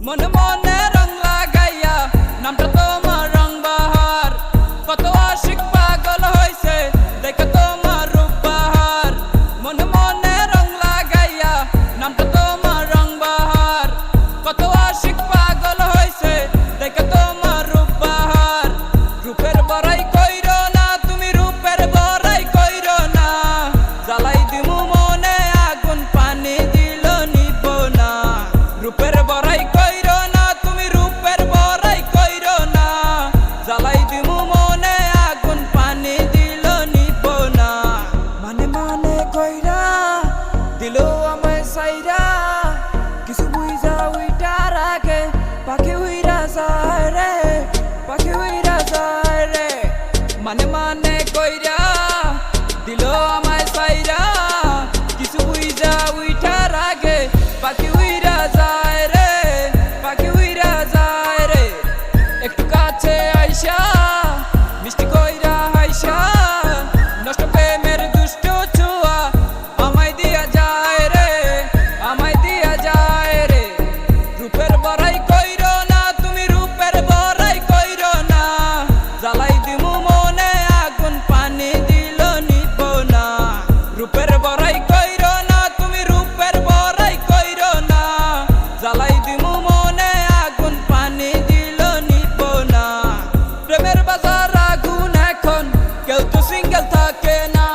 মনে মনে রং লাগাইয়া নামটা তোমার রং বাহার, কত আশিক পাগল হইছে দেখে তোমার রূপ বাহার। মনে মনে রং লাগাইয়া নামটা তোমার রং বাহার, কত আশিক পাগল হইছে দেখে তোমার রূপ বাহার। রূপের বড়াই কইরো না তুমি, রূপের বড়াই কইরো না, জ্বালাই দিমু মনে আগুন পানি দিল নিব না। রূপের বড়াই কইরো না তুমি, রূপের বড়াই কইরো না, জ্বালাই দিমু মনে আগুন পানি দিল নিব না। মানে মানে কইরা দিল আমায় সাইরা, কিছু বুঝা উইটার আগে পাখি উইরা যায় রে, পাখি উইরা যায় রে। মানে মানে কইরা দিল আমায় সাইরা, কিছু বুঝা উইটার আগে পাখি উইরা যায় রে, পাখি উইরা যায় রে। একটু কাছে আইসা মিষ্টি কইরা হাইসা, নষ্ট প্রেমের দুষ্ট ছোঁয়া আমায় দিয়া যায় রে, আমায় দিয়া যায় রে। রূপের বড়াই কইরো না তুমি, রূপের বড়াই কইরো না, জ্বালাই দিমু মনে আগুন পানি দিল নিব না। রূপের বড়াই কইরো না তুমি, রূপের বড়াই কইরো না, জ্বালাই দিমু মনে আগুন পানি দিল নিব না। প্রেমের বাজার আগুন এখন, কেউ তো সিঙ্গেল থাকে না,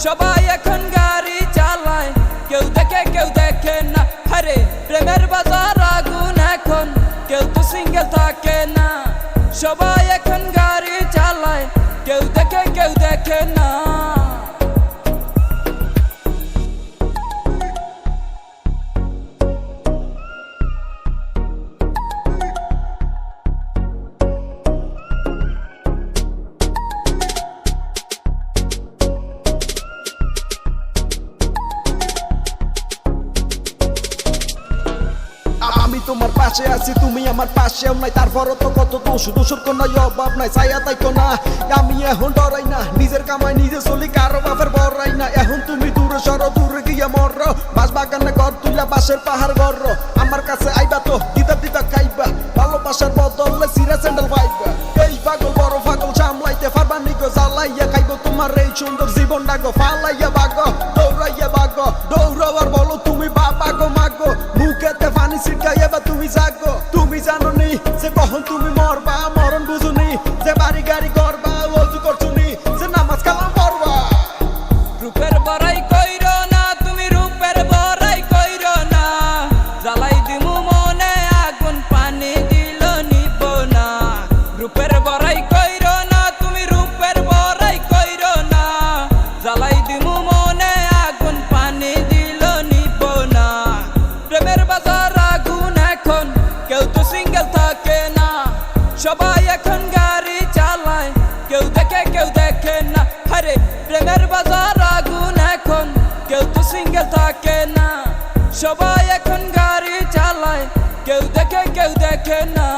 সবাই এখন গাড়ি চালায়, কেউ দেখে না। আরে প্রেমের বাজার আগুন এখন, কেউ তো সিঙ্গেল থাকে না, সবাই এখন গাড়ি চালায়, কেউ দেখে না। আমি তোমার পাশে আছি, তুমি আমার পাশেও নাই, তারপরও তো কত দোষ, দোষের কোনো অভাব নাই, ছায়া তাইতো না। আমি এখন ডরাই না, নিজের কামাই নিজে চলি, কারো বাপের বড়াই না। এখন তুমি দূরে সরো, দূরে গিয়া মর, বাস বাগানে ঘর তুইলা বাসের পাহাড় গর। আমার কাছে আইবা তো দিতা খাইবা, ভালোবাসার বদলে সিরা স্যান্ডেল পাইবা। এই পাগল বড় পাগল সামলাইতে পারবা নি গো, জ্বালাইয়া খাইব তোমার এই সুন্দর জীবনটা গো। ফালাইয়া বাগো দৌড়াইয়া বাগো, দৌড়াবার বলো তুমি বাবা গো মাগো, মুখেতে পানি ছিটকাইয়া বা তুমি জাগো। তুমি জানো নি যে কখন তুমি মরবা, মরণ বুঝুনি যে বাড়ি গাড়ি করবা, ওযু করছুনি যে নামাজ কালাম পড়বা। রূপের বড়াই কইরো না তুমি, রূপের বড়াই কইরো না, জ্বালাই দিমু মনে আগুন পানি দিল নিব না। রূপের বড়াই কইরো না তুমি, রূপের বড়াই কইরো না, জ্বালাই দিমু মনে আগুন পানি দিল নিব না। প্রেমের বাজার আগুন এখন, কেউ তো সিঙ্গেল থাকে না, সবাই এখন গাড়ি চালায়, কেউ দেখে না। আরে প্রেমের বাজার আগুন এখন, কেউ তো সিঙ্গেল থাকে না, সবাই এখন গাড়ি চালায়, কেউ দেখে না।